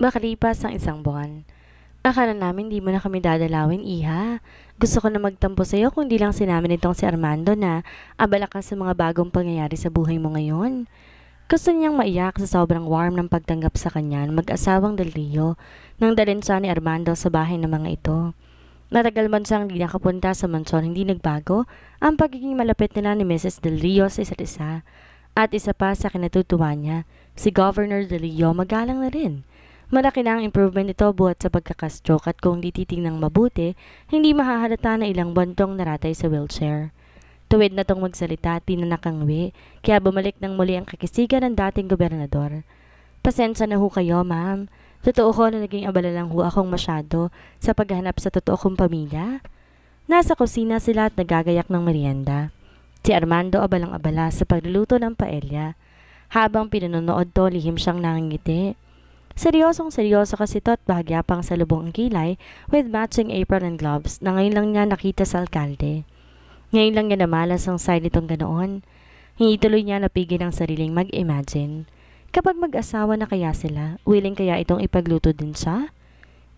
Makalipas ang isang buwan. Akala namin di mo na kami dadalawin, iha. Gusto ko na magtampo sa'yo kung di lang sinamin nitong si Armando na abala ka sa mga bagong pangyayari sa buhay mo ngayon. Gusto niyang maiyak sa sobrang warm ng pagtanggap sa kanya ng mag-asawang Del Rio nang dalhin siya ni Armando sa bahay ng mga ito. Matagal man siyang di nakapunta sa mansyon, hindi nagbago ang pagiging malapit nila ni Mrs. Del Rio sa isa't isa. At isa pa sa kinatutuwa niya, si Governor Del Rio magalang na rin. Malaki na ang improvement nito buhat sa pagkakastroke at kung di titingnang mabuti, hindi mahahalata na ilang buwan tong naratay sa wheelchair. Tuwid na tong magsalita, tinanakangwi, kaya bumalik ng muli ang kakisigan ng dating gobernador. Pasensya na ho kayo, ma'am. Totoo ko na naging abala lang ho akong masyado sa paghahanap sa totoo kong pamilya. Nasa kusina sila at nagagayak ng merienda. Si Armando abalang-abala sa pagluluto ng paella. Habang pinanonood to, lihim siyang nangingiti. Seryosong seryoso kasi to at bahagya pang sa lubong ang kilay with matching apron and gloves na ngayon lang niya nakita sa alkalde. Ngayon lang niya namalas ang side nitong ganoon. Hindi tuloy niya napigil ang sariling mag-imagine. Kapag mag-asawa na kaya sila, willing kaya itong ipagluto din siya?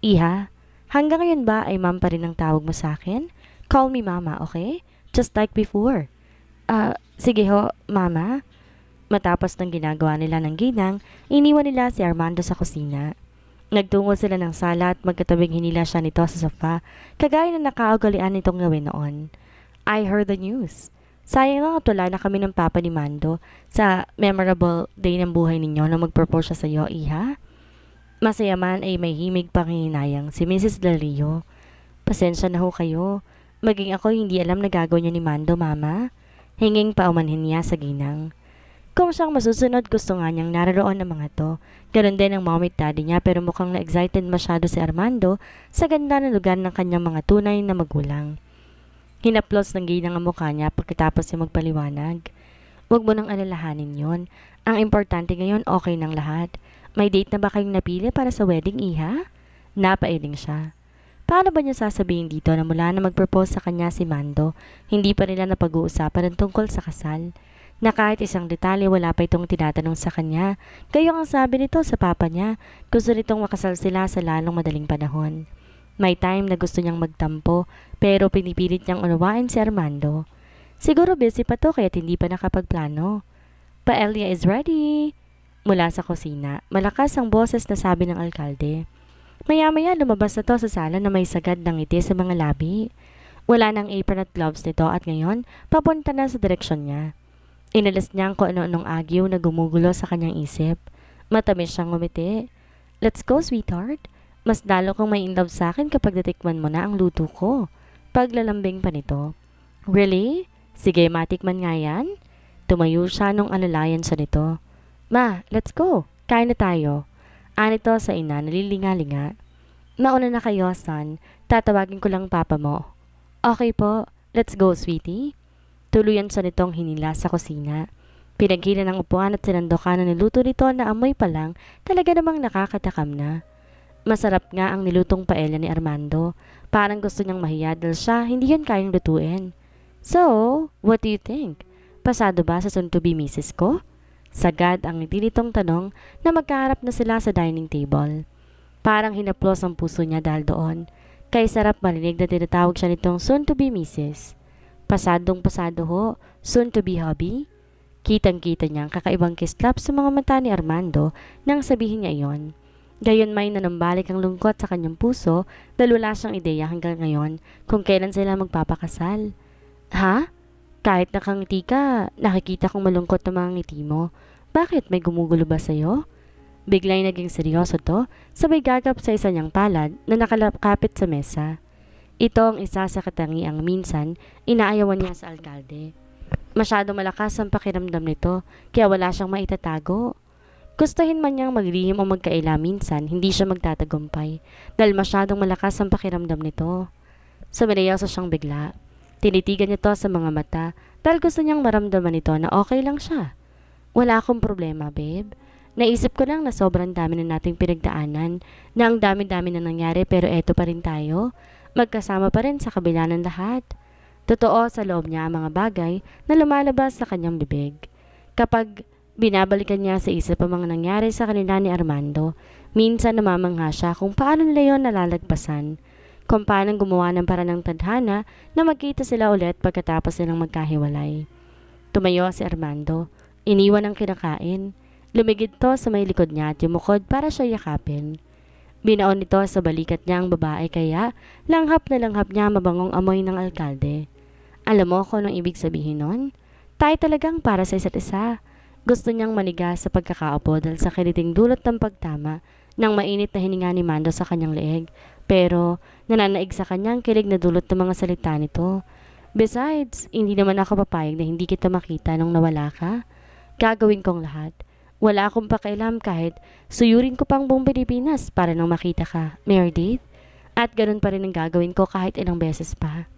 Iha, hanggang ngayon ba ay ma'am pa rin ang tawag mo sa akin? Call me mama, okay? Just like before. Sige ho, mama. Matapos ng ginagawa nila ng ginang, iniwan nila si Armando sa kusina. Nagtungo sila ng sala at magkatabing hinila siya nito sa sofa, kagaya na nakaugalian nitong gawin noon. I heard the news. Sayang lang at wala na kami ng papa ni Mando sa memorable day ng buhay ninyo na mag-propose siya sa iyo, iha. Masaya man ay may himig panghihinayang si Mrs. Del Rio. Pasensya na ho kayo. Maging ako hindi alam na gagawin niyo ni Mando, mama. Hinging paumanhin niya sa ginang. Kung siyang masusunod, gusto nga niyang naroon ng mga to. Ganon din ang mommy at daddy niya pero mukhang na-excited masyado si Armando sa ganda ng lugar ng kanyang mga tunay na magulang. Hinaplos ng ginang ang mukha niya pagkatapos niya magpaliwanag. Huwag mo nang alalahanin yon. Ang importante ngayon okay ng lahat. May date na ba kayong napili para sa wedding, iha? Napailing siya. Paano ba niya sasabihin dito na mula na mag-propose sa kanya si Mando, hindi pa nila napag-uusapan ng tungkol sa kasal? Na kahit isang detalye wala pa itong tinatanong sa kanya. Gayong ang sabi nito sa papa niya, gusto nitong makasal sila sa lalong madaling panahon. May time na gusto niyang magtampo, pero pinipilit niyang unawain si Armando. Siguro busy pa to kaya't hindi pa nakapagplano. Paella is ready! Mula sa kusina, malakas ang boses na sabi ng alkalde. Maya-maya lumabas na to sa sala na may sagad ng ngiti sa mga labi. Wala nang apron at gloves nito at ngayon, papunta na sa direksyon niya. Inalas niya kung ano-anong agyo na gumugulo sa kanyang isip. Matamis siyang ngumiti. Let's go, sweetheart. Mas lalo kang may in love sa akin kapag natikman mo na ang luto ko. Paglalambing pa nito. Really? Sige, matikman nga yan. Tumayo siya nung alalayan siya nito. Ma, let's go. Kain na tayo. Anito sa ina, nalilinga-linga. Mauna na kayo, son. Tatawagin ko lang papa mo. Okay po. Let's go, sweetie. Tuluyan siya nitong hinila sa kusina. Pinaghila ng upuan at sinandokan na niluto nito na amoy pa lang talaga namang nakakatakam na. Masarap nga ang nilutong paella ni Armando. Parang gusto niyang mahiya dahil siya hindi yan kayang lutuin. So, what do you think? Pasado ba sa soon-to-be misis ko? Sagad ang ngiti nitong tanong na magkaharap na sila sa dining table. Parang hinaplos ang puso niya dahil doon. Kay sarap marinig na tinatawag siya nitong soon-to-be misis. Pasadong pasado ho, soon to be hubby. Kitang-kita niya ang kakaibang kislap sa mga mata ni Armando nang sabihin niya iyon. Gayon may nanambalik ang lungkot sa kanyang puso dahil wala siyang ideya hanggang ngayon kung kailan sila magpapakasal. Ha? Kahit nakangiti ka, nakikita kong malungkot na mga ngiti mo. Bakit may gumugulo ba sa'yo? Biglang naging seryoso to, sabay gagap sa isa niyang palad na nakalapit sa mesa. Ito ang isa sa katangiang minsan inaayawan niya sa alkalde. Masyadong malakas ang pakiramdam nito kaya wala siyang maitatago. Gustuhin man niyang maglihim o magkaila minsan, hindi siya magtatagumpay dahil masyadong malakas ang pakiramdam nito. Sumilayoso siyang bigla. Tinitigan niya to sa mga mata dahil gusto niyang maramdaman nito na okay lang siya. Wala akong problema, babe. Naisip ko lang na sobrang dami na nating pinagdaanan, na ang dami-dami na nangyari pero eto pa rin tayo. Magkasama pa rin sa kabila ng lahat. Totoo sa loob niya ang mga bagay na lumalabas sa kanyang bibig. Kapag binabalikan niya sa isip ang mga nangyari sa kanila ni Armando, Minsan namamangha siya kung paano nila yon nalalagpasan, kung paano gumawa ng paraan ng tadhana na magkita sila ulit pagkatapos nilang magkahiwalay. Tumayo si Armando, iniwan ang kinakain. Lumigid to sa may likod niya at yumukod para siya yakapin. Binaon nito sa balikat niya ang babae kaya langhap na langhap niya mabangong amoy ng alkalde. Alam mo kung anong ibig sabihin nun? Tayo talagang para sa isa't isa. Gusto niyang maniga sa pagkakaupo dahil sa kiniting dulot ng pagtama ng mainit na hininga ni Mando sa kanyang leeg. Pero nananaig sa kanyang kilig na dulot ng mga salita nito. Besides, hindi naman ako papayag na hindi kita makita nung nawala ka. Gagawin kong lahat. Wala akong pakialam kahit suyurin ko pang buong Pilipinas para nang makita ka, Meredith. At ganun pa rin ang gagawin ko kahit ilang beses pa.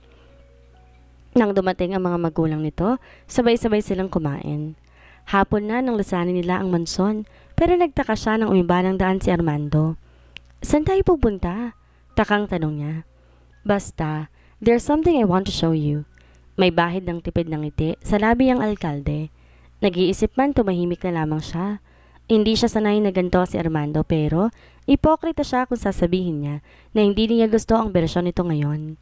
Nang dumating ang mga magulang nito, sabay-sabay silang kumain. Hapon na nang lasanin nila ang manson, pero nagtaka siya nang umiba ng daan si Armando. Saan tayo pupunta? Takang tanong niya. Basta, there's something I want to show you. May bahid ng tipid ng ngiti sa labi ang alkalde. Nag-iisip man tumahimik na lamang siya. Hindi siya sanay na ganito si Armando pero ipokrita siya kung sasabihin niya na hindi niya gusto ang bersyon nito ngayon.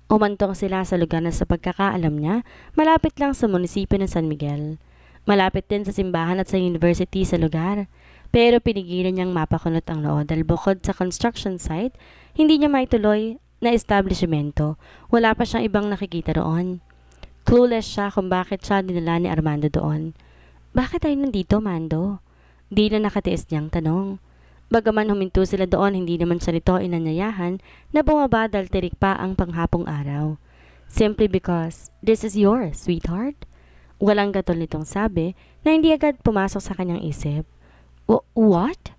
Umantong sila sa lugar na sa pagkakaalam niya malapit lang sa munisipyo ng San Miguel. Malapit din sa simbahan at sa university sa lugar. Pero pinigilan niyang mapakunot ang noo dahil bukod sa construction site, hindi niya maituloy na establishmento. Wala pa siyang ibang nakikita roon. Clueless siya kung bakit siya dinala ni Armando doon. Bakit tayo nandito, Mando? Di na nakatiis niyang tanong. Bagaman huminto sila doon, hindi naman siya nito inanyayahan na bumaba dahil tirik pa ang panghapong araw. Simply because this is yours, sweetheart. Walang gatol nitong sabi na hindi agad pumasok sa kanyang isip. What?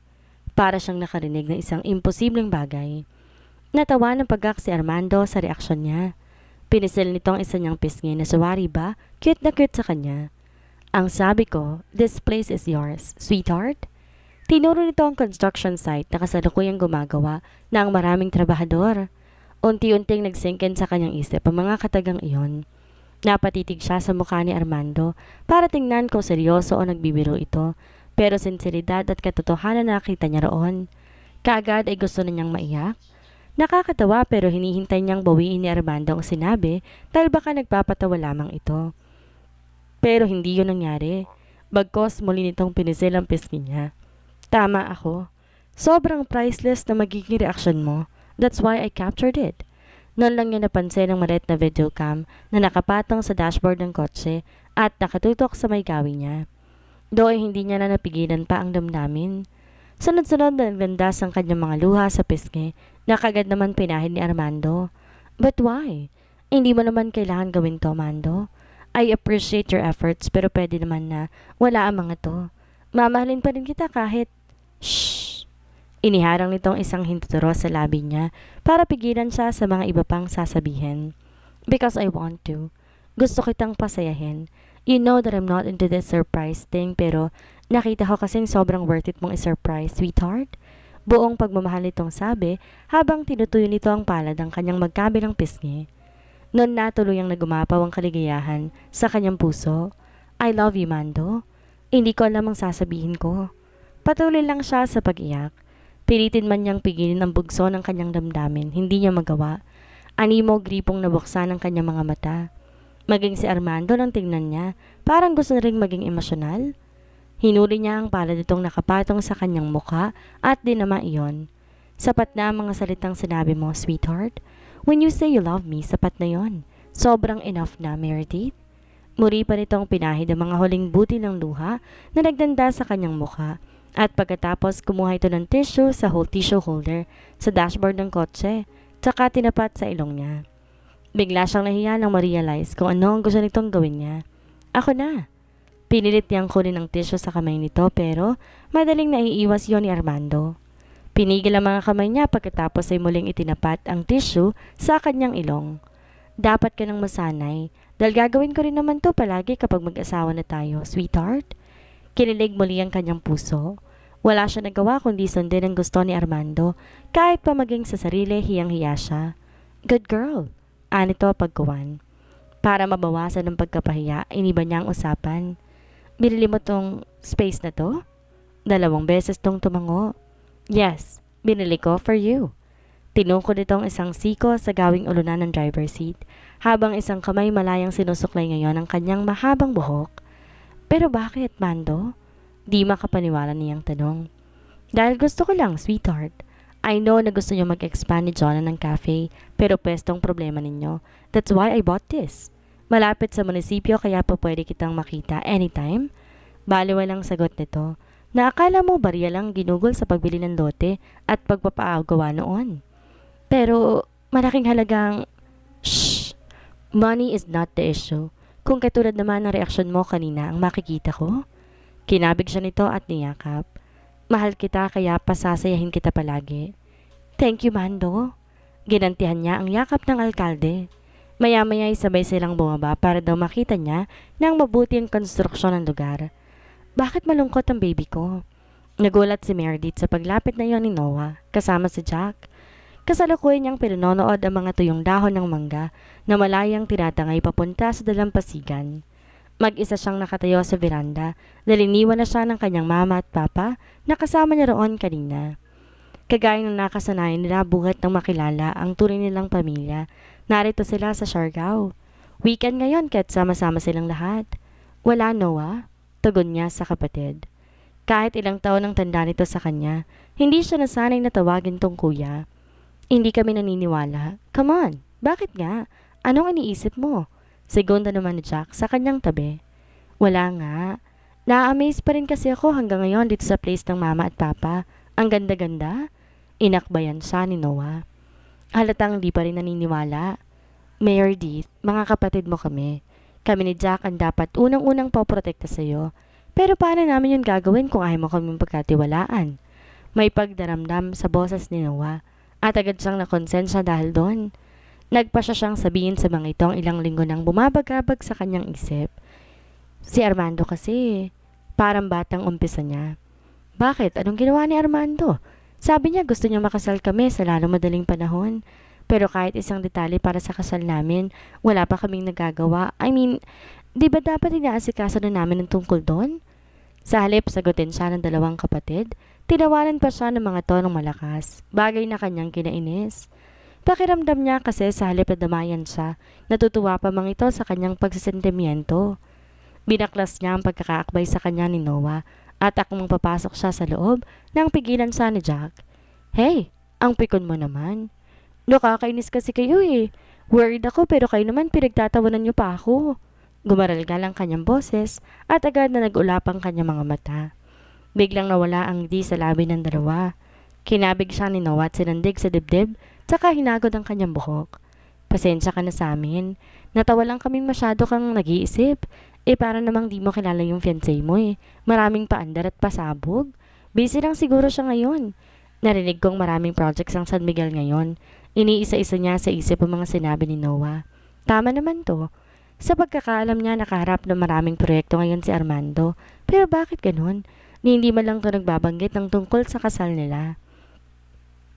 Para siyang nakarinig ng isang imposibleng bagay. Natawa ng pagkak si Armando sa reaksyon niya. Pinisil nitong isa niyang pisngi na sawari ba, cute na cute sa kanya. Ang sabi ko, this place is yours, sweetheart. Tinuro nito ang construction site na kasalukuyang gumagawa ng maraming trabahador. Unti-unting nagsinkin sa kanyang isip ang mga katagang iyon. Napatitig siya sa mukha ni Armando para tingnan kung seryoso o nagbibiro ito, pero sinseridad at katotohanan na nakita niya roon. Kaagad ay gusto na niyang maiyak. Nakakatawa pero hinihintay niyang bawiin ni Armando ang sinabi dahil baka nagpapatawa lamang ito. Pero hindi yun nangyari. Bagkos muli nitong pinisil ang pisngi niya. Tama ako. Sobrang priceless na magiging reaksyon mo. That's why I captured it. Noon lang niya napansin ang maliit na video cam na nakapatong sa dashboard ng kotse at nakatutok sa may gawi niya. Doon hindi niya na napigilan pa ang damdamin. Sunod-sunod na landas ang kanyang mga luha sa pisngi na kagad naman pinahid ni Armando. But why? Hindi mo naman kailangan gawin to, Mando. I appreciate your efforts pero pwede naman na wala ang mga to. Mamahalin pa rin kita kahit... Shhh! Iniharang nitong isang hintuturo sa labi niya para pigilan siya sa mga iba pang sasabihin. Because I want to. Gusto kitang pasayahin. You know that I'm not into this surprise thing pero nakita ko kasing sobrang worth it mong i-surprise, sweetheart. Buong pagmamahal nitong sabi habang tinutuyo nito ang palad ng kanyang magkabilang pisngi. Noon na tuluyang nagumapaw ang kaligayahan sa kanyang puso. I love you, Mando. Hindi ko alam ang sasabihin ko. Patuloy lang siya sa pag-iyak. Pilitin man niyang pigilin ang bugso ng kanyang damdamin, hindi niya magawa. Animo gripong nabuksan ang kanyang mga mata. Maging si Armando nang tingnan niya, parang gusto na ring maging emosyonal. Hinuli niya ang palad itong nakapatong sa kanyang mukha at dinama iyon. Sapat na ang mga salitang sinabi mo, sweetheart. When you say you love me, sapat na yon. Sobrang enough na, Meredith. Muri pa nitong pinahid ang mga huling buti ng luha na nagdanda sa kanyang mukha at pagkatapos kumuha ito ng tissue sa whole tissue holder sa dashboard ng kotse tsaka tinapat sa ilong niya. Bigla siyang nahiya nang ma-realize kung ano ang gusto nitong gawin niya. Ako na. Pinilit niyang kunin ang tissue sa kamay nito pero madaling naiiwas yon ni Armando. Pinigil ang mga kamay niya pagkatapos ay muling itinapat ang tissue sa kanyang ilong. Dapat ka nang masanay dahil gagawin ko rin naman to palagi kapag mag-asawa na tayo, sweetheart. Kinilig muli ang kanyang puso. Wala siya nagawa kundi sundin ang gusto ni Armando kahit pa maging sa sarili hiyang-hiya siya. Good girl. Anito pagkuwan. Para mabawasan ng pagkapahiya, iniba niya ang usapan. Binili mo tong space na to? 2 beses tong tumango. Yes, binili ko for you. Tinungkod itong isang siko sa gawing ulunan ng driver seat, habang isang kamay malayang sinusuklay ngayon ang kanyang mahabang buhok. Pero bakit, Mando? Di makapaniwala niyang tanong. Dahil gusto ko lang, sweetheart. I know na gusto niyo mag-expand ni Jonah ng cafe, pero pwestong problema ninyo. That's why I bought this. Malapit sa munisipyo kaya pa pwede kitang makita anytime. Baliwalang sagot nito. Naakala mo barya lang ginugol sa pagbili ng lote at pagpapaagawa noon. Pero malaking halagang... Shh! Money is not the issue. Kung katulad naman ng reaksyon mo kanina ang makikita ko. Kinabig siya nito at niyakap. Mahal kita kaya pasasayahin kita palagi. Thank you, Mando. Ginantihan niya ang yakap ng alkalde. Maya-maya ay sabay silang bumaba para daw makita niya ng mabuti ang konstruksyon ng lugar. Bakit malungkot ang baby ko? Nagulat si Meredith sa paglapit na iyon ni Noah, kasama si Jack. Kasalukuyan niyang pinanonood ang mga tuyong dahon ng mangga na malayang tinatangay papunta sa dalampasigan. Mag-isa siyang nakatayo sa veranda dahil iniwan na siya ng kanyang mama at papa na kasama niya roon kanina. Kagaya ng nakasanayan nila buhat ng makilala ang tunay nilang pamilya, narito sila sa Siargao. Weekend ngayon kaya't sama-sama silang lahat. Wala, Noah? Tugon niya sa kapatid. Kahit ilang taon ang tanda nito sa kanya, hindi siya nasanay na tawagin tong kuya. Hindi kami naniniwala. Come on, bakit nga? Anong iniisip mo? Segunda naman ni Jack sa kanyang tabi. Wala nga. Na-amaze pa rin kasi ako hanggang ngayon dito sa place ng mama at papa. Ang ganda-ganda. Inakbayan siya ni Noah. Halatang di pa rin naniniwala. Meredith, mga kapatid mo kami. Kami ni Jack ang dapat unang-unang poprotekta sa'yo. Pero paano namin yun gagawin kung ayaw mo kaming pagkatiwalaan? May pagdaramdam sa boses ni Noah at agad siyang nakonsensya dahil doon. Nagpa siyang sabihin sa mga itong ilang linggo nang bumabagabag sa kanyang isip. Si Armando kasi, parang batang umpisa niya. Bakit? Anong ginawa ni Armando? Sabi niya gusto niya makasal kami sa lalo madaling panahon. Pero kahit isang detalye para sa kasal namin, wala pa kaming nagagawa. I mean, di ba dapat inaasikaso na namin ang tungkol doon? Sa halip sagutin siya ng dalawang kapatid, tinawanan pa siya ng mga tonong malakas, bagay na kanyang kinainis. Pakiramdam niya kasi sa halip na damayan siya, natutuwa pa mang ito sa kanyang pagsisentimiento. Binaklas niya ang pagkakaakbay sa kanya ni Noah at akong papasok siya sa loob nang pigilan siya ni Jack. Hey, ang pikon mo naman. Nakakainis kasi kayo eh. Worried ako pero kayo naman pinagtatawanan niyo pa ako. Gumaralgal ang kanyang boses at agad na nag-ulap ang kanyang mga mata. Biglang nawala ang ngiti sa labi ng dalawa. Kinabig siya ni Noah at sinandig sa dibdib tsaka hinagod ang kanyang buhok. Pasensya ka na sa amin. Natawa lang kaming masyado kang nag-iisip. Para namang di mo kilala yung fiancé mo eh. Maraming paandar at pasabog. Busy lang siguro siya ngayon. Narinig kong maraming projects ang San Miguel ngayon. Iniisa-isa niya sa isip ang mga sinabi ni Noah. Tama naman to. Sa pagkakaalam niya nakaharap ng maraming proyekto ngayon si Armando. Pero bakit ganun? Hindi man lang to nagbabanggit ng tungkol sa kasal nila.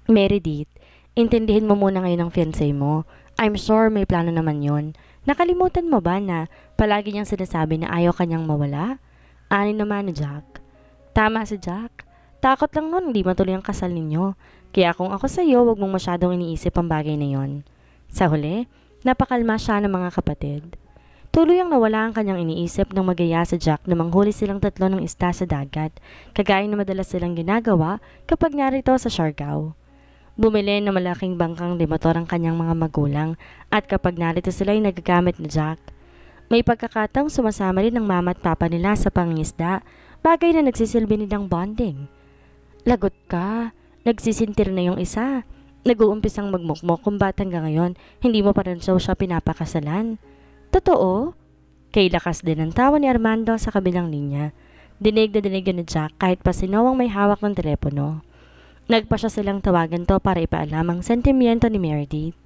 Meredith, intindihin mo muna ngayon ang fiancé mo. I'm sure may plano naman yon. Nakalimutan mo ba na palagi niyang sinasabi na ayaw kanyang mawala? Ani naman ni Jack. Tama si Jack. Takot lang nun hindi matuloy ang kasal ninyo. Kaya kung ako sa iyo, wag mong masyadong iniisip ang bagay na yon. Sa huli, napakalma siya ng mga kapatid. Tuluyang nawala ang kanyang iniisip nang magaya sa Jack na manghuli silang tatlo ng isda sa dagat, kagaya na madalas silang ginagawa kapag narito sa Siargao. Bumili ng malaking bangkang motor ang kanyang mga magulang at kapag narito sila ay nagagamit ni Jack. May pagkakataong sumasama rin ng mama at papa nila sa pangingisda, bagay na nagsisilbi nilang bonding. Lagot ka, nagsisintir na yung isa. Nag-uumpisang magmukmok kung ba't hanggang ngayon hindi mo pa rin siya pinapakasalan. Totoo? Kay lakas din ang tawa ni Armando sa kabilang linya. Dinig na dinig ni Jack kahit pa sinawang may hawak ng telepono. Nagpa siya silang tawagan to para ipaalam ang sentimiento ni Meredith.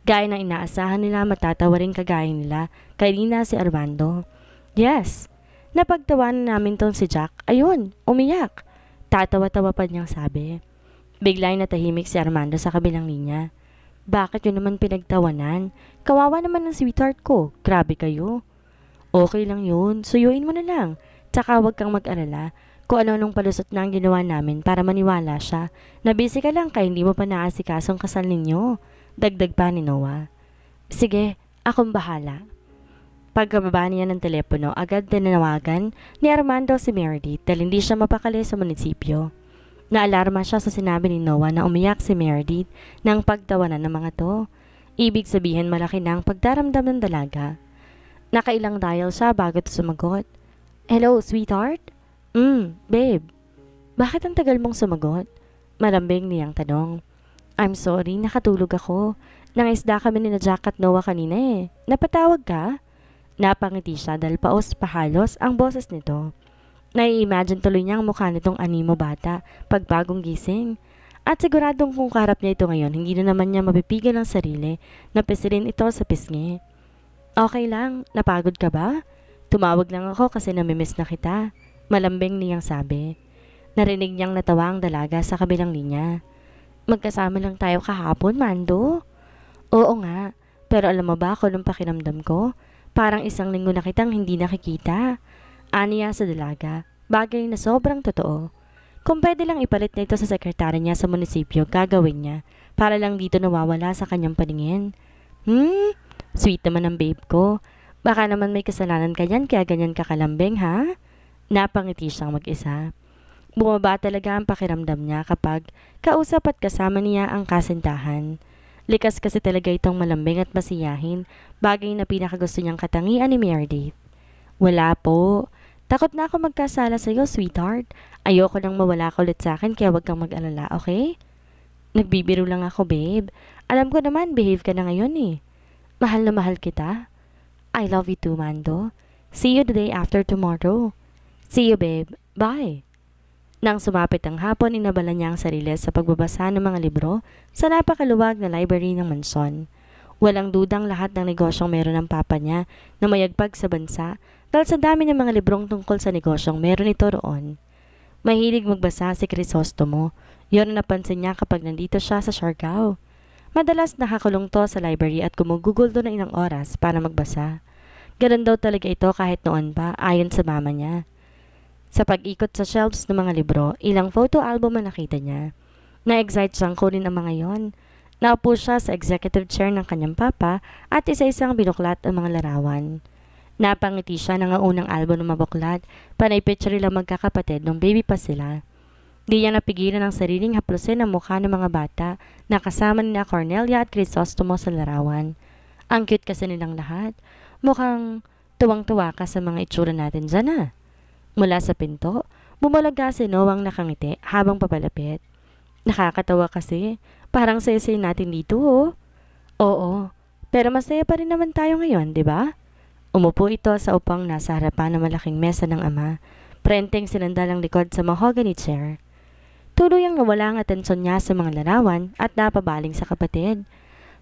Gaya ng inaasahan nila matatawa rin kagaya nila kanina si Armando. Yes, napagtawanan namin tong si Jack. Ayun, umiyak. Tatawa-tawa pa niyang sabi. Bigla ay natahimik si Armando sa kabilang linya. Bakit yun naman pinagtawanan? Kawawa naman ng sweetheart ko. Grabe kayo. Okay lang yun. Suyuin mo na lang. Tsaka huwag kang mag-alala. kung ano-anong palusot na ang ginawa namin para maniwala siya na busy ka lang kaya hindi mo pa naasikasong kasal ninyo. Dagdag pa ni Noah. Sige, akong bahala. Pagkababa niya ng telepono, agad tinawagan ni Armando si Meredith dahil hindi siya mapakali sa munisipyo. Naalarma siya sa sinabi ni Noah na umiyak si Meredith ng pagtawanan ng mga to. Ibig sabihin malaki na ang pagdaramdam ng dalaga. Nakailang dial siya bago ito sumagot. Hello, sweetheart? Babe. Bakit ang tagal mong sumagot? Malambing niyang tanong. I'm sorry, nakatulog ako. Nangisda kami ni na Jack at Noah kanina eh. Napatawag ka? Napangiti siya dahil paos-pahalos ang boses nito. Nai-imagine tuloy niya ang mukha nitong animo bata pag bagong gising. At siguradong kung kaharap niya ito ngayon, hindi na naman niya mapipigil ang sarili na pisilin ito sa pisngi. Okay lang, napagod ka ba? Tumawag lang ako kasi namimiss na kita. Malambing niyang sabi. Narinig niyang natawa ang dalaga sa kabilang linya. Magkasama lang tayo kahapon, Mando. Oo nga, pero alam mo ba ako nung pakiramdam ko? Parang isang linggo na kitang hindi nakikita. Aniya sa dalaga, bagay na sobrang totoo. Kung pwede lang ipalit na ito sa sekretary niya sa munisipyo, gagawin niya para lang dito nawawala sa kanyang paningin. Sweet naman ang babe ko. Baka naman may kasalanan ka yan kaya ganyan ka kalambing, ha? Napangiti siyang mag-isa. Bumaba talaga ang pakiramdam niya kapag kausap at kasama niya ang kasintahan. Likas kasi talaga itong malambing at masiyahin, bagay na pinakagusto niyang katangian ni Meredith. Wala po. Takot na ako magkasala sa'yo, sweetheart. Ayoko nang mawala ka ulit sa akin kaya wag kang mag-alala, okay? Nagbibiro lang ako, babe. Alam ko naman, behave ka na ngayon eh. Mahal na mahal kita. I love you too, Mando. See you the day after tomorrow. See you, babe. Bye. Nang sumapit ang hapon, inabala niya ang sarili sa pagbabasa ng mga libro sa napakaluwag na library ng mansyon. Walang dudang lahat ng negosyong meron ng papa niya na mayagpag sa bansa dahil sa dami ng mga librong tungkol sa negosyong meron ito roon. Mahilig magbasa si Crisostomo. Yun ang napansin niya kapag nandito siya sa Siargao. Madalas nakakulong to sa library at gumugugol doon ng ilang oras para magbasa. Ganun daw talaga ito kahit noon pa, ayon sa mama niya. Sa pag-ikot sa shelves ng mga libro, ilang photo album ang nakita niya. Na-excite siyang kunin ang mga yon. Naupo siya sa executive chair ng kanyang papa at isa-isang binuklat ang mga larawan. Napangiti siya ng unang album ng mabuklat, panay picture lang magkakapatid nung baby pa sila. Di niya napigilan ang sariling haplusin ang mukha ng mga bata na kasama nila Cornelia at Crisostomo sa larawan. Ang cute kasi nilang lahat. Mukhang tuwang-tuwa ka sa mga itsura natin dyan ah. Mula sa pinto, bumalaga si Noang nakangiti habang papalapit. Nakakatawa kasi, parang saya-saya natin dito oh. Oo, pero masaya pa rin naman tayo ngayon, di ba? Umupo ito sa upang nasa harapan ng malaking mesa ng ama, prenteng sinandal ang likod sa mahogany chair. Tuluyang nawala ang atensyon niya sa mga larawan at napabaling sa kapatid.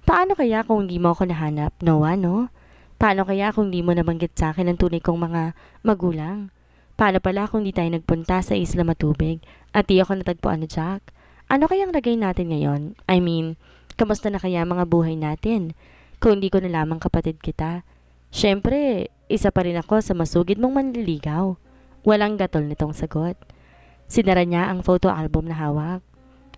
Paano kaya kung hindi mo ako nahanap, Noah, no? Paano kaya kung hindi mo nabanggit sa akin ang tunay kong mga magulang? Paano pala kung di tayo nagpunta sa Isla Matubig at di ako natagpuan ni Jack? Ano kayang lagay natin ngayon? I mean, kamusta na kaya mga buhay natin? Kung hindi ko na lamang kapatid kita. Siyempre, isa pa rin ako sa masugid mong manliligaw. Walang gatol nitong sagot. Sinara niya ang photo album na hawak.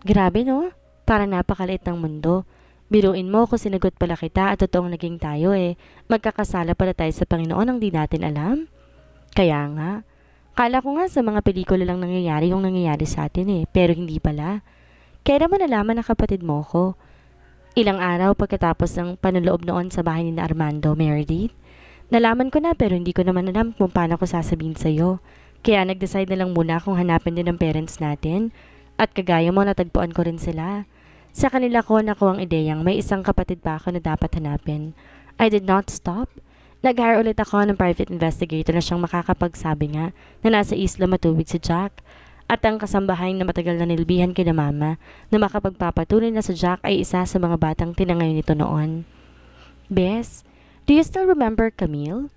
Grabe no? Parang napakaliit ng mundo. Biruin mo kung sinagot pala kita at totoong naging tayo eh. Magkakasala pala tayo sa Panginoon ang di natin alam. Kaya nga. Kala ko nga sa mga pelikula lang nangyayari yung nangyayari sa atin eh, pero hindi pala. Kaya naman nalaman na kapatid mo ko. Ilang araw pagkatapos ng panuloob noon sa bahay ni Armando, Meredith. Nalaman ko na pero hindi ko naman alam kung paano ko sasabihin sa'yo. Kaya nag-decide na lang muna kung hanapin din ng parents natin. At kagaya mo natagpuan ko rin sila. Sa kanila ko nakuha ang ideyang may isang kapatid pa ako na dapat hanapin. I did not stop. Nag-hire ulit ako ng private investigator na siyang makakapagsabi nga na nasa Isla Matubig si Jack at ang kasambahay na matagal na nilbihan kina mama na makapagpapatunay na si Jack ay isa sa mga batang tinangay nito noon. Bes, do you still remember Camille?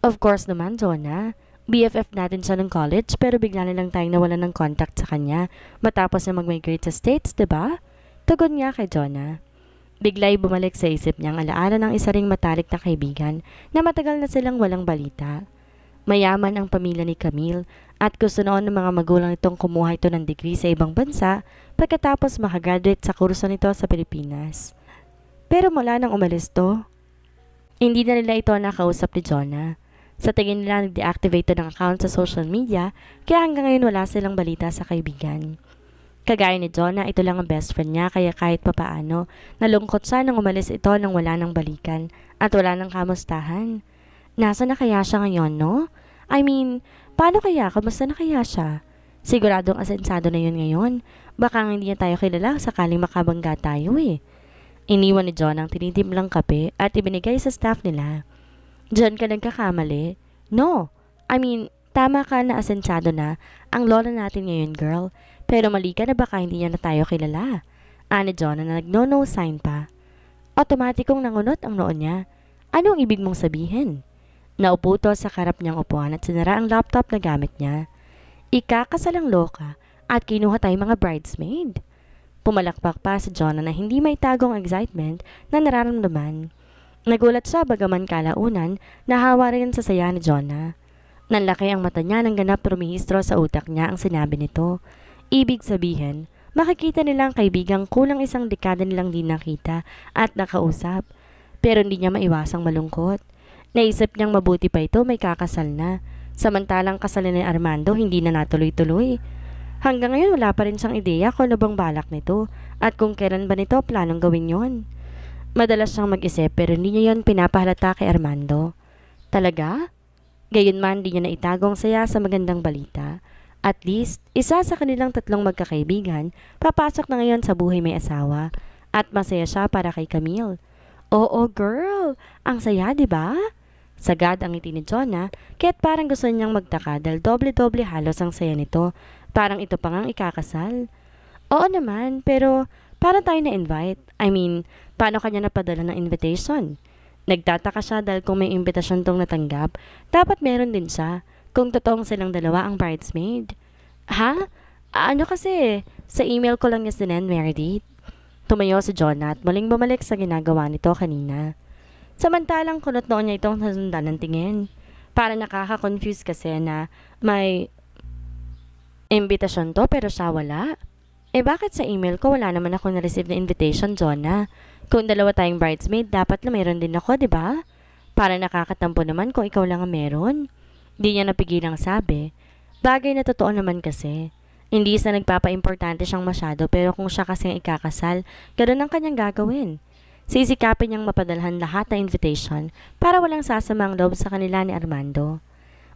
Of course naman, Jonah. BFF natin siya ng college pero bigla na lang tayong nawalan ng contact sa kanya matapos na mag-migrate sa States, diba? Tugon niya kay Jonah. Bigla'y bumalik sa isip niya ang alaala ng isa ring matalik na kaibigan na matagal na silang walang balita. Mayaman ang pamilya ni Camille at gusto noon ng mga magulang nitong kumuha ito ng degree sa ibang bansa pagkatapos makagraduate sa kurso nito sa Pilipinas. Pero mula nang umalis to, hindi na nila ito nakausap ni Jonah. Sa tingin nila nag-deactivate ng account sa social media kaya hanggang ngayon wala silang balita sa kaibigan. Kagaya ni Jonah, ito lang ang best friend niya kaya kahit papaano, nalungkot siya nang umalis ito nang wala nang balikan at wala nang kamustahan. Nasa na kaya siya ngayon, no? I mean, paano kaya? Kamusta na kaya siya? Siguradong asensado na yun ngayon. Baka hindi niya tayo kilala sakaling makabangga tayo eh. Iniwan ni John ang tinitimplang kape at ibinigay sa staff nila. Diyan ka nagkakamali? No. I mean, tama ka na asensado na ang lola natin ngayon, girl. Pero mali ka na baka hindi niya na tayo kilala. Ani John na nag-no sign pa. Otomatikong nangunot ang noon niya. Anong ibig mong sabihin? Naupo to sa karap niyang upuan at sinara ang laptop na gamit niya. Ikakasalang loka at kinuha tayong mga bridesmaid. Pumalakpak pa si Jonah na hindi may tagong excitement na nararamdaman. Nagulat siya bagaman kalaunan, nahawa rin sa saya ni Jonah. Nanlaki ang mata niya nang ganap rumihistro sa utak niya ang sinabi nito. Ibig sabihin, makikita nilang kaibigang kulang isang dekada nilang di nakita at nakausap. Pero hindi niya maiwasang malungkot. Naisip niyang mabuti pa ito may kakasal na. Samantalang kasalan ni Armando hindi na natuloy-tuloy. Hanggang ngayon wala pa rin siyang ideya kung ano bang balak nito at kung kailan ba nito planong gawin yon. Madalas siyang mag-isip pero hindi niya yon pinapahalata kay Armando. Talaga? Gayunman di niya naitagong saya sa magandang balita. At least, isa sa kanilang tatlong magkakaibigan papasok na ngayon sa buhay may asawa at masaya siya para kay Camille. Oo girl, ang saya diba? Sagad ang ngiti ni Jonah kaya't parang gusto niyang magtaka dahil doble-doble halos ang saya nito. Parang ito pa ngang ikakasal. Oo naman, pero paano tayo na-invite? I mean, paano kanya napadala ng invitation? Nagtataka siya dahil kung may imbitasyon tong natanggap, dapat meron din siya kung totoong silang dalawa ang bridesmaid. Ha? Ano kasi? Sa email ko lang niya sinend, Meredith. Tumayo si Jonah at muling bumalik sa ginagawa nito kanina. Samantalang kunot noon niya itong nasundan ng tingin. Para nakaka-confuse kasi na may imbitasyon to pero siya wala. Eh bakit sa email ko wala naman ako na-receive na invitation, Jonah? Kung dalawa tayong bridesmaid, dapat na meron din ako, di ba? Para nakakatampo naman kung ikaw lang ang meron. Di niya napigilang sabi. Bagay na totoo naman kasi. Hindi sa nagpapa-importante siyang masyado pero kung siya kasi ang ikakasal, ganoon ang kanyang gagawin. Sisikapin niyang mapadalhan lahat ng invitation para walang sasamang loob sa kanila ni Armando.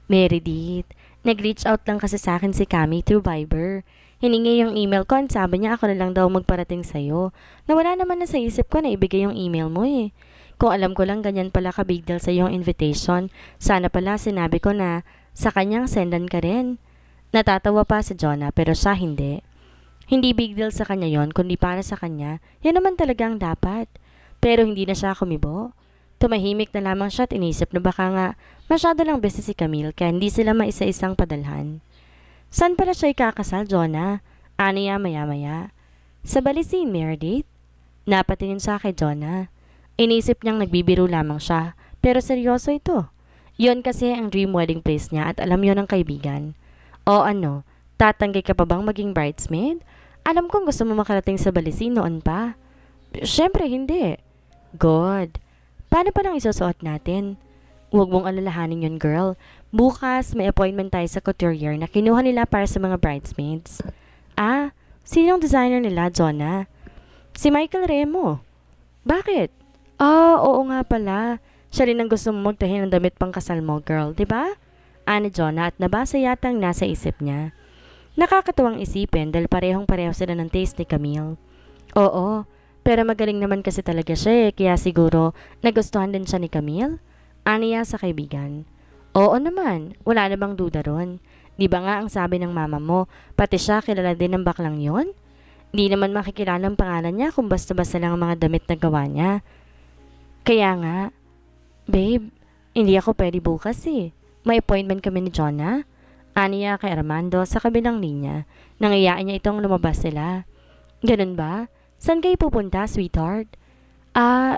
Meredith, nag-reach out lang kasi sa akin si Cami through Viber. Hiningi yung email ko at sabi niya ako na lang daw magparating sa'yo. Na wala naman na sa isip ko na ibigay yung email mo eh. Kung alam ko lang ganyan pala ka big deal sa yung invitation, sana pala sinabi ko na sa kanyang sendan ka rin. Natatawa pa si Jonah pero siya hindi. Hindi big deal sa kanya yon kundi para sa kanya, yan naman talagang dapat. Pero hindi na siya kumibo. Tumahimik na lamang siya at inisip na baka nga masyado lang busy si Camille kaya hindi sila maisa-isang padalhan. Saan pala siya ikakasal, Jonah? Aniya maya-maya. Sa Balisin, Meredith? Napatingin siya kay Jonah. Inisip niyang nagbibiro lamang siya, pero seryoso ito. Yon kasi ang dream wedding place niya at alam yon ng kaibigan. O ano, tatanggi ka pa bang maging bridesmaid? Alam kong gusto mo makarating sa Balisin noon pa. Siyempre hindi. Good. Paano pa nang isusuot natin? Huwag mong alalahanin yun, girl. Bukas, may appointment tayo sa couturier na kinuha nila para sa mga bridesmaids. Ah, sinong designer nila, Jonah? Si Michael Remo. Bakit? Oo nga pala. Siya rin ang gusto mo magtahi ng damit pang kasal mo, girl, diba? Ani Jonah at nabasa yatang nasa isip niya. Nakakatuwang isipin dahil parehong-pareho sila ng taste ni Camille. Oo, pero magaling naman kasi talaga siya kaya siguro nagustuhan din siya ni Camille. Aniya sa kaibigan. Oo naman, wala na bang duda ron? Di ba nga ang sabi ng mama mo, pati siya kilala din ng baklang yon? Di naman makikilala ang pangalan niya kung basta-basta lang ang mga damit na gawa niya. Kaya nga, babe, hindi ako pwede bukas eh. May appointment kami ni Jonah. Aniya kay Armando sa kabilang linya. Nangayaan niya itong lumabas sila. Ganun ba? Saan kayo pupunta, sweetheart?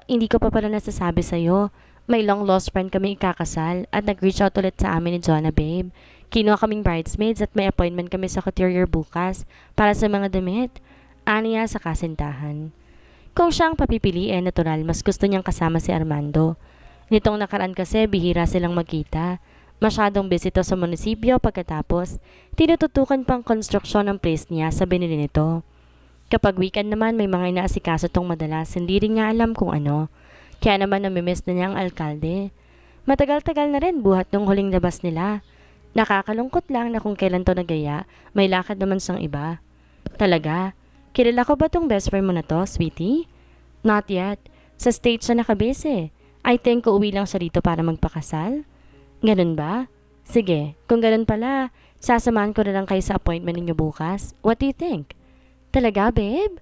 Hindi ko pa pala nasasabi sa'yo. May long lost friend kami ikakasal at nag-reach out ulit sa amin ni Jonah, babe. Kinuha kaming bridesmaids at may appointment kami sa couturier bukas para sa mga damit. Aniya sa kasintahan. Kung siyang papipiliin, natural mas gusto niyang kasama si Armando. Nitong nakaraan kasi bihira silang magkita. Masyadong busy to sa munisipyo pagkatapos tinututukan pang konstruksyon ng place niya sa binili nito. Kapag weekend naman may mga inaasikaso tong madalas, hindi rin niya alam kung ano. Kaya naman namimiss na niya ang alkalde. Matagal-tagal na rin buhat nung huling labas nila. Nakakalungkot lang na kung kailan to nagaya, may lakad naman siyang iba. Talaga? Kilala ko ba tong best friend mo na to, sweetie? Not yet. Sa States siya nakabase. I think uuwi lang siya dito para magpakasal. Ganun ba? Sige, kung ganun pala, sasamahan ko na lang kayo sa appointment ninyo bukas. What do you think? Talaga, babe?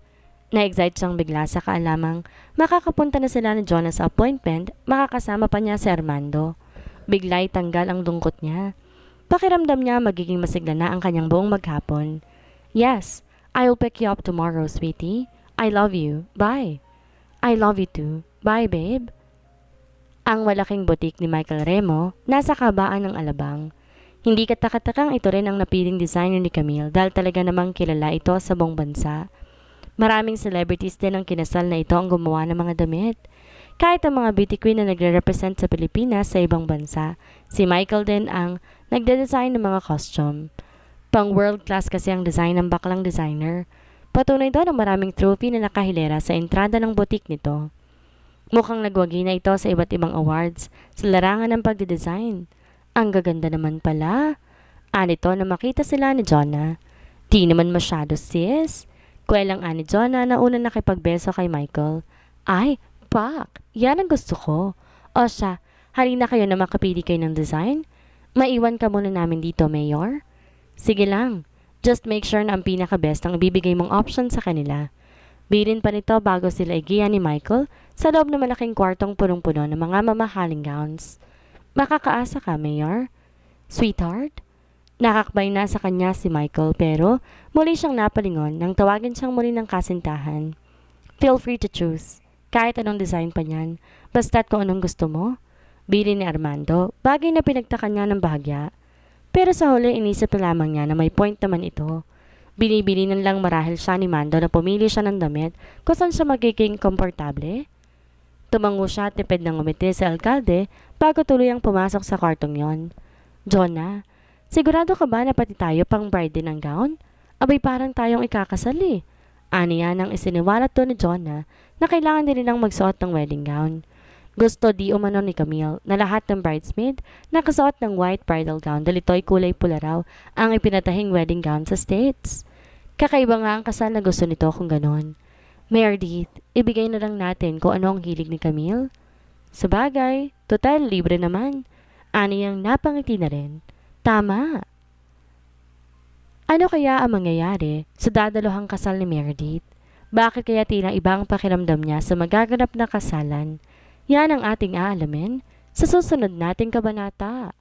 Na-excite siyang bigla sa kaalamang makakapunta na sila ni Jonah sa appointment, makakasama pa niya si Armando. Bigla'y tanggal ang lungkot niya. Pakiramdam niya magiging masigla na ang kanyang buong maghapon. Yes, I'll pick you up tomorrow, sweetie. I love you. Bye. I love you too. Bye, babe. Ang malaking butik ni Michael Remo nasa kabaan ng Alabang. Hindi katakatakang ito rin ang napiling designer ni Camille dahil talaga namang kilala ito sa buong bansa. Maraming celebrities din ang kinasal na ito ang gumawa ng mga damit. Kahit ang mga beauty queen na nagre-represent sa Pilipinas sa ibang bansa, si Michael din ang nagde-design ng mga costume. Pang world class kasi ang design ng baklang designer. Patunay doon ang maraming trophy na nakahilera sa entrada ng butik nito. Mukhang nagwagi na ito sa iba't ibang awards sa larangan ng pagde-design. Ang gaganda naman pala. Anito na makita sila ni Jonah. Di naman masyado, sis. Kwelang ani Jonah na una nakipagbeso kay Michael. Ay, pak! Yan ang gusto ko. O siya, halina kayo na makapili kayo ng design. Maiwan ka muna namin dito, Mayor. Sige lang. Just make sure na ang pinaka-best ang ibibigay mong option sa kanila. Bilin pa nito bago sila igiya ni Michael sa loob ng malaking kwartong punong-puno ng mga mamahaling gowns. Makakaasa ka, Mayor? Sweetheart? Nakakbay na sa kanya si Michael pero muli siyang napalingon nang tawagin siyang muli ng kasintahan. Feel free to choose. Kahit anong design pa niyan, basta't kung anong gusto mo. Bili ni Armando, bagay na pinagtaka niya ng bahagya. Pero sa huli inisip na lamang niya na may point naman ito. Binibili nan lang marahil siya ni Mando na pumili siya ng damit kung saan siya magiging komportable. Tumango siya at tipid ng umiti sa alkalde bago tuluyang pumasok sa kwartong yon. Jonah, sigurado ka ba na pati tayo pang bride din ang gown? Abay parang tayong ikakasal eh. Aniya nang isiniwalat to ni Jonah na kailangan din nilang magsuot ng wedding gown. Gusto di umano ni Camille na lahat ng bridesmaid nakasuot ng white bridal gown dahil ito'y kulay pula raw ang ipinatahing wedding gown sa States. Kakaiba nga ang kasal na gusto nito kung ganon. Meredith, ibigay na lang natin kung ano ang hilig ni Camille. Sabagay, total libre naman. Aniyang napangiti na rin. Tama. Ano kaya ang mangyayari sa dadaluhang kasal ni Meredith? Bakit kaya tila ibang pakiramdam niya sa magaganap na kasalan? Yan ang ating aalamin sa susunod nating kabanata.